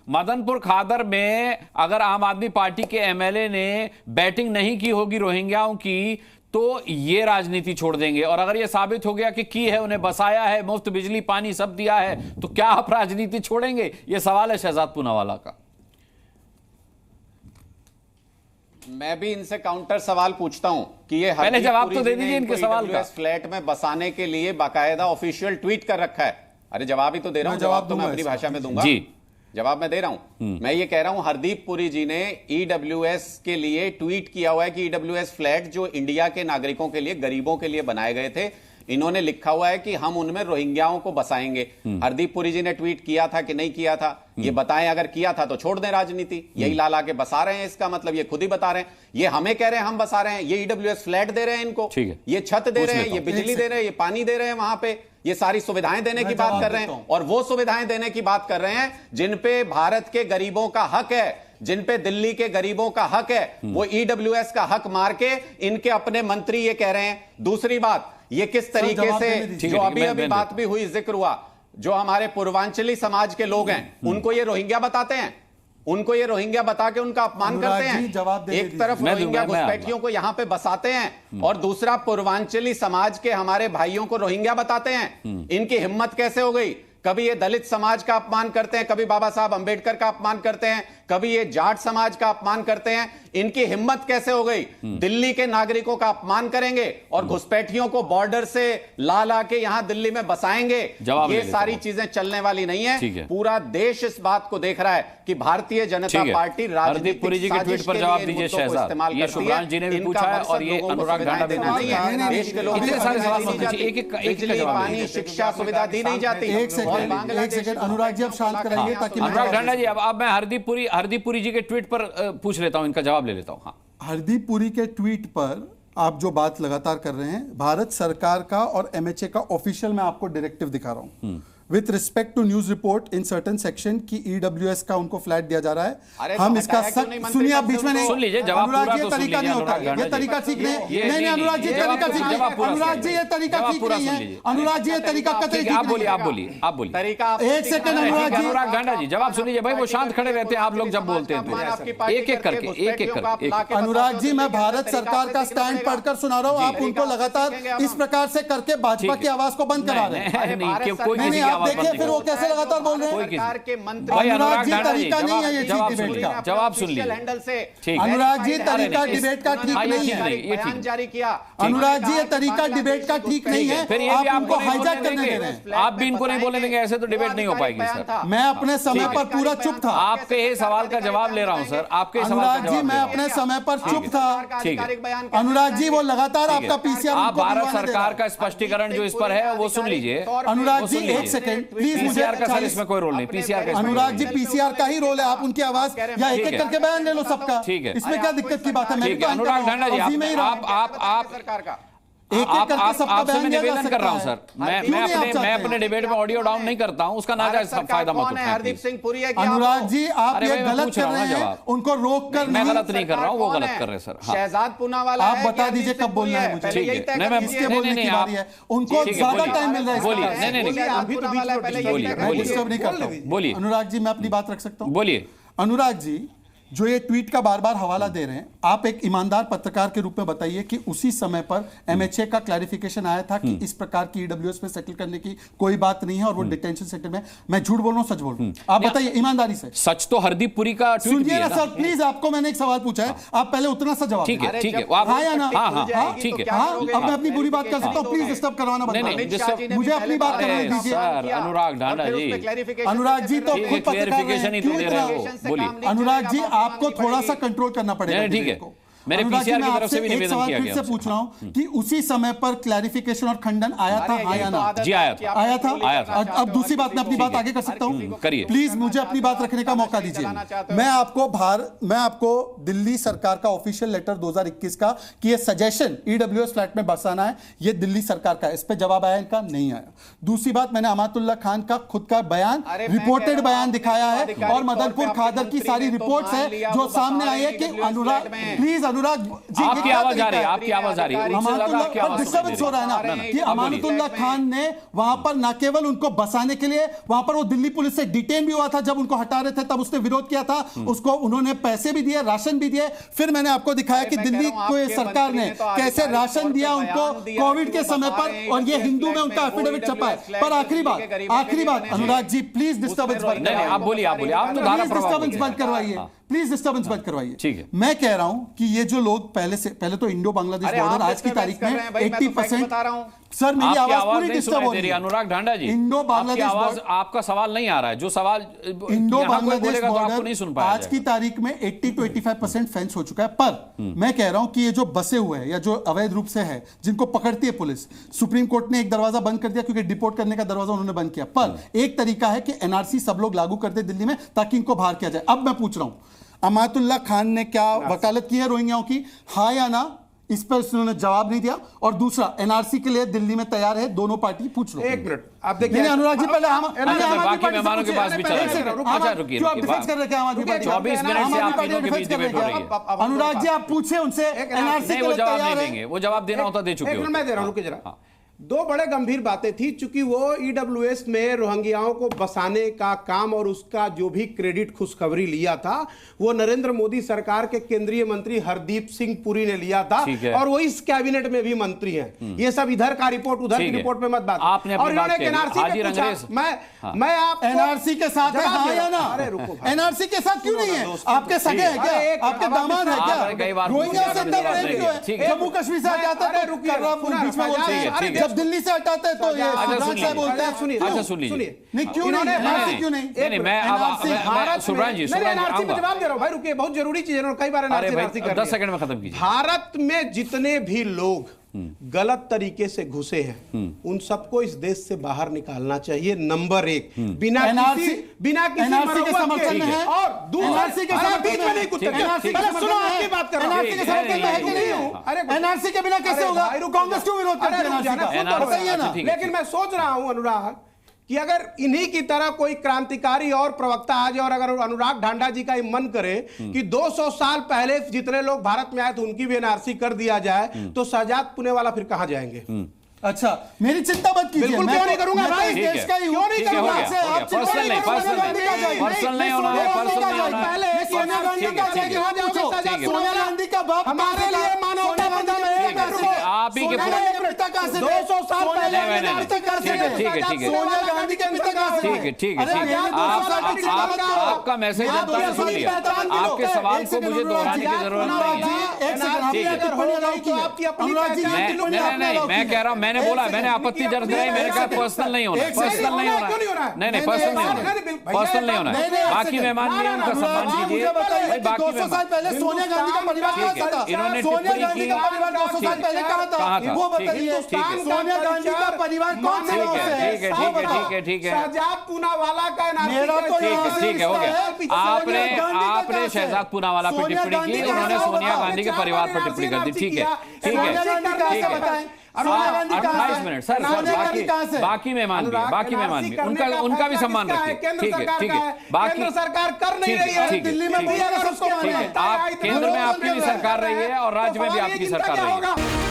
मदनपुर खादर में अगर आम आदमी पार्टी के एमएलए ने बैटिंग नहीं की होगी रोहिंग्याओं की तो ये राजनीति छोड़ देंगे, और अगर ये साबित हो गया कि की है, उन्हें बसाया है, मुफ्त बिजली पानी सब दिया है, तो क्या आप राजनीति छोड़ेंगे? ये सवाल है शहजाद पूनावाला का। मैं भी इनसे काउंटर सवाल पूछता हूं कि ये पहले जवाब तो दे दीजिए इनके सवाल का। फ्लैट में बसाने के लिए बाकायदा ऑफिशियल ट्वीट कर रखा है। अरे जवाब ही तो दे रहा हूं, जवाब तो मैं अपनी भाषा में दूंगा जी। जवाब मैं दे रहा हूं। मैं ये कह रहा हूं हरदीप पुरी जी ने ईडब्ल्यूएस के लिए ट्वीट किया हुआ है कि ईडब्ल्यूएस फ्लैट जो इंडिया के नागरिकों के लिए, गरीबों के लिए बनाए गए थे, इन्होंने लिखा हुआ है कि हम उनमें रोहिंग्याओं को बसाएंगे। हरदीप पुरी जी ने ट्वीट किया था कि नहीं किया था, ये बताएं। अगर किया था तो छोड़ दें राजनीति। यही ला के बसा रहे हैं, इसका मतलब ये खुद ही बता रहे हैं। ये हमें कह रहे हैं हम बसा रहे हैं, ये ईडब्ल्यूएस फ्लैट दे रहे हैं इनको, ये छत दे रहे हैं, ये बिजली दे रहे हैं, ये पानी दे रहे हैं, वहां पे ये सारी सुविधाएं देने की बात कर रहे हैं। और वो सुविधाएं देने की बात कर रहे हैं जिन पे भारत के गरीबों का हक है, जिन पे दिल्ली के गरीबों का हक है, वो ईडब्ल्यूएस का हक मार के इनके अपने मंत्री ये कह रहे हैं। दूसरी बात, ये किस तरीके से जो अभी बात भी हुई, जिक्र हुआ, जो हमारे पूर्वांचली समाज के लोग हैं उनको ये रोहिंग्या बताते हैं, उनको ये रोहिंग्या बता के उनका अपमान करते हैं। एक तरफ रोहिंग्या घुसपैठियों को यहां पे बसाते हैं और दूसरा पूर्वांचली समाज के हमारे भाइयों को रोहिंग्या बताते हैं। इनकी हिम्मत कैसे हो गई? कभी ये दलित समाज का अपमान करते हैं, कभी बाबा साहब अंबेडकर का अपमान करते हैं, कभी ये जाट समाज का अपमान करते हैं। इनकी हिम्मत कैसे हो गई? दिल्ली के नागरिकों का अपमान करेंगे और घुसपैठियों को बॉर्डर से ला के यहां दिल्ली में बसाएंगे। ये सारी चीजें चलने वाली नहीं है। पूरा देश इस बात को देख रहा है कि भारतीय जनता पार्टी हरदीप पुरी जी के ट्वीट पर जवाब दीजिए शहजाद। ये शुभ्रांश जी ने भी पूछा है और ये अनुराग ढांडा भी पूछा है। देश के लोग सारे सवाल मत पूछिए, एक पानी, शिक्षा सुविधा दी नहीं जाती। एक सेकंड अनुराग जी, आप शांत कराइए ताकि अनुराग ढांडा जी, अब मैं हरदीप पुरी जी के ट्वीट पर पूछ लेता हूं, इनका जवाब ले लेता हूं। हाँ, हरदीप पुरी के ट्वीट पर आप जो बात लगातार कर रहे हैं, भारत सरकार का और एमएचए का ऑफिशियल मैं आपको डायरेक्टिव दिखा रहा हूं with respect to news report in certain section की ईडब्ल्यूएस का उनको फ्लैट दिया जा रहा है। हम इसका सुनिए, आप बीच में नहीं, सुन लीजिए जवाब पूरा तो सुन लीजिए। होता है ये तरीका ठीक नहीं, अनुराग जी तरीका ठीक नहीं, अनुराग जी ये तरीका ठीक नहीं है, अनुराग जी ये तरीका कतई ठीक नहीं। आप बोलिए तरीका। एक सेकंड अनुराग ढांडा जी जवाब सुन लीजिए भाई, वो शांत खड़े रहते हैं, आप लोग जब बोलते हैं तो एक एक करके। अनुराग जी, मैं भारत सरकार का स्टैंड पढ़कर सुना रहा हूँ, आप उनको लगातार इस प्रकार से करके भाजपा की आवाज को बंद करा रहे हैं। आप देखिए फिर वो कैसे लगातार बोल रहे हैं। सरकार के मंत्री अनुराग जी तरीका नहीं है ये डिबेट का। जवाब सुन लीजिए। अनुराग जी तरीका डिबेट का ठीक नहीं है। बयान जारी किया। अनुराग जी ये तरीका डिबेट का ठीक नहीं है। आप उनको हाईजैक करने दे रहे हैं। आप भी इनको नहीं बोलने देंगे, ऐसे तो डिबेट नहीं हो पाएगी सर। मैं अपने समय पर पूरा चुप था। आपके ये सवाल का जवाब ले रहा हूं सर, आपके अनुराग जी मैं अपने समय पर चुप था। अनुराग जी वो लगातार आपका पीसीआर, आप भारत सरकार का स्पष्टीकरण जो इस पर है वो सुन लीजिए। अनुराग जी एक सेकंड प्लीज, पीसीआर का सर इसमें कोई रोल नहीं, पीसीआर का। अनुराग जी पीसीआर का ही रोल है, आप उनकी आवाज या एक एक करके बयान ले लो सबका। ठीक है, इसमें क्या दिक्कत की बात है? मैं अनुराग ढांडा जी आप सरकार का आपसे मैं निवेदन कर रहा हूं सर, मैं अपने डिबेट में ऑडियो डाउन नहीं करता हूं, उसका नाजायज फायदा मत उठाएं। हरदीप सिंह पुरी है। अनुराग जी आप ये गलत कर रहे हैं, उनको रोक कर। मैं गलत नहीं कर रहा हूं, वो गलत कर रहे हैं सर। शहजाद पूनावाला आप बता दीजिए कब बोलना है मुझे। इसके बोलने की बारी है, उनको ज्यादा टाइम मिल रहा है। बोलिए। नहीं अभी तो मैं डिस्टर्ब नहीं करता हूं। बोलिए अनुराग जी, मैं अपनी बात रख सकता हूं? बोलिए। अनुराग जी जो ये ट्वीट का बार बार हवाला दे रहे हैं, आप एक ईमानदार पत्रकार के रूप में बताइए कि उसी समय पर एमएचए का क्लैरिफिकेशन आया था कि इस प्रकार की ईडब्ल्यूएस में सेटल करने की कोई बात नहीं है और वो डिटेंशन सेंटर में। मैं झूठ बोल रहा हूं सच बोल रहा हूं? आप बताइए ईमानदारी से। सच तो हरदीप पुरी का ट्वीट सुनिए ना सर प्लीज, आपको मैंने एक सवाल पूछा है, आप पहले उतना सा जवाब। ठीक है हाँ या ना? हाँ ठीक है। अब मैं अपनी पूरी बात कर सकता हूँ, प्लीज डिस्टर्ब करवाना बंद करो, मुझे अपनी बात करने दीजिए। अनुराग ढांडा जी, अनुराग जी तो खुद क्लेरिफिकेशन ही तो दे रहे हो। बोलिए अनुराग जी, आपको थोड़ा सा कंट्रोल करना पड़ेगा। ठीक है, मेरे पीसीआर की तरफ से भी निवेदन किया गया। से पूछ रहा हूं कि उसी समय पर क्लैरिफिकेशन और खंडन आया था या ना? जी आया था। अब दूसरी बात, मैं अपनी बात आगे कर सकता हूं? करिए प्लीज, मुझे अपनी बात रखने का मौका दीजिए। मैं आपको दिल्ली सरकार का ऑफिशियल लेटर 2021 का कि ये सजेशन ईडब्ल्यूएस फ्लैट में बसाना है, ये दिल्ली सरकार का, इस पे जवाब आया इनका? नहीं आया। दूसरी बात, मैंने अमातुल्लाह खान का खुद का बयान, रिपोर्टेड बयान दिखाया है और मदनपुर खादर की सारी रिपोर्ट्स है जो सामने आई है कि अनुराग प्लीज अनुराग जी, आपकी आवाज आ रही है, आपकी आवाज आ रही है, उससे ज्यादा आपकी आवाज डिस्टर्बेंस हो रहा है ना कि अमानतुल्लाह खान ने वहां पर न केवल उनको बसाने के लिए, वहां पर वो दिल्ली पुलिस से डिटेन भी हुआ था जब उनको हटा रहे थे, तब उसने विरोध किया था, उसको उन्होंने पैसे भी दिए, राशन भी दिए। फिर मैंने आपको दिखाया कि दिल्ली को सरकार ने कैसे राशन दिया उनको कोविड के समय पर, और ये हिंदू में उनका एफिडेविट छपा है। पर आखिरी बात अनुराग जी, प्लीज डिस्टर्बेंस बंद नहीं, आप बोलिए, आप तो धारा प्रभाव डिस्टर्बेंस बंद करवाइए, प्लीज डिस्टर्बेंस बंद करवाइए। ठीक है। मैं कह रहा हूं कि ये जो लोग पहले तो इंडो बांग्लादेश बॉर्डर आज की तारीख में 80% बता रहा हूं। सर मेरी आवाज पूरी नहीं डिस्टर्ब हो रही है। अनुराग ढांडा जी, इंडो बांग्लादेश आवाज, आपका सवाल नहीं आ रहा है, जो सवाल इंडो बांग्लादेश तो आपको नहीं सुन बॉर्डर पाया आज की तारीख में 80 to 85% फेंस हो चुका है। पर मैं कह रहा हूं कि ये जो बसे हुए हैं या जो अवैध रूप से है, जिनको पकड़ती है पुलिस, सुप्रीम कोर्ट ने एक दरवाजा बंद कर दिया क्योंकि डिपोर्ट करने का दरवाजा उन्होंने बंद किया। पर एक तरीका है कि एनआरसी सब लोग लागू कर दे दिल्ली में, ताकि इनको बाहर किया जाए। अब मैं पूछ रहा हूं, अमातुल्लाह खान ने क्या वकालत की है रोहिंग्याओं की, हाँ या ना? इस पर उन्होंने जवाब नहीं दिया। और दूसरा, एनआरसी के लिए दिल्ली में तैयार है दोनों पार्टी, पूछ लो। एक मिनट, आप देखिए अनुराग जी, पहले हम बाकी मेहमानों के पास भी चला अच्छा रुकिए, क्यों आप डिफेंस कर रहे हैं? आम आदमी पार्टी 24 मिनट से आप तीनों के बीच डिबेट हो रही है। अनुराग जी, आप पूछे उनसे, एनआरसी नहीं, वो जवाब नहीं देंगे, वो जवाब देना होता दे चुके हो। मैं दे रहा हूं, रुकिए जरा। दो बड़े गंभीर बातें थी, चूंकि वो ईडब्ल्यूएस में रोहिंग्याओं को बसाने का काम और उसका जो भी क्रेडिट खुशखबरी लिया था, वो नरेंद्र मोदी सरकार के केंद्रीय मंत्री हरदीप सिंह पुरी ने लिया था, और वो इस कैबिनेट में भी मंत्री हैं। ये सब इधर का रिपोर्ट उधर की रिपोर्ट में मत बात। आपने और इन्होंने एनआरसी पे पूछा, मैं आप एनआरसी के साथ है, हाँ या ना? अरे रुको, एनआरसी के साथ क्यों नहीं है? आपके सगे हैं क्या? आपके दामाद है क्या? रोहिंग्या से इतना प्रेम क्यों है? जम्मू कश्मीर से हटाते हैं तो बीच में बोलते हैं, जब दिल्ली से हटाते हैं तो ये सुब्रान साहब बोलते हैं। सुनिए, अच्छा सुन लीजिए, नहीं क्यों नहीं? एनआरसी क्यों नहीं? मैं सुब्रान जी, एनआरसी पे जवाब दे रहा हूं भाई, रुकिए, बहुत जरूरी चीज है, कई बार एनआरसी 10 सेकंड में खत्म कीजिए। भारत में जितने भी लोग गलत तरीके से घुसे हैं, उन सबको इस देश से बाहर निकालना चाहिए, नंबर 1, बिना किसी समर्थन में है। और दूसरा, एनआरसी के समर्थन में नहीं, सुनो, आपकी बात कर रहा हूं, एनआरसी के समर्थन में है कि नहीं? अरे एनआरसी के बिना कैसे होगा? कांग्रेस क्यों विरोध करती है एनआरसी का? लेकिन मैं सोच रहा हूं अनुराग कि अगर इन्हीं की तरह कोई क्रांतिकारी और प्रवक्ता आ जाए, और अगर अनुराग ढांडा जी का मन करे कि 200 साल पहले जितने लोग भारत में आए थे उनकी भी एनआरसी कर दिया जाए, तो शहजाद पुणे वाला फिर कहां जाएंगे? अच्छा, मेरी चिंता मत कीजिए, बिल्कुल क्यों नहीं करूंगा भाई, देश का ही क्यों नहीं करूंगा? पर्सनल नहीं होना है, पर्सनल नहीं होना है। पहले सोनिया गांधी का सोनिया गांधी का बाप हमारे लिए मानवता आप ही के 200 साल पहले सोनिया गांधी के पिता का ठीक है, आपका मैसेज जनता ने सुन लिया, आपके सवाल को मुझे दोहराने की जरूरत नहीं है। मैं कह रहा हूं, मैंने बोला, मैंने आपत्ति दर्ज कराई, मैंने कहा पर्सनल नहीं होना, पर्सनल नहीं होना, नहीं पर्सनल नहीं होना, पर्सनल नहीं होना। बाकी मेहमान भी उनका सम्मान कीजिए। बाकी 200 साल पहले सोनिया गांधी का परिवार कहां था? इन्होंने सोनिया गांधी का परिवार 200 साल पहले कहां था? वो बताइए, सोनिया गांधी का परिवार कौन से गांव से है? ठीक है, शहजाद पूनावाला का मेरा तो ठीक है, हो गया। आपने शहजाद पूनावाला पे टिप्पणी की, उन्होंने सोनिया गांधी के परिवार पर टिप्पणी कर दी। ठीक है, 28 मिनट सर, बाकी मेहमान भी, उनका भी सम्मान रखिए। ठीक है, बाकी सरकार कर नहीं रही है दिल्ली में, आप केंद्र में आपकी भी सरकार रही है और राज्य में भी आपकी सरकार रही है।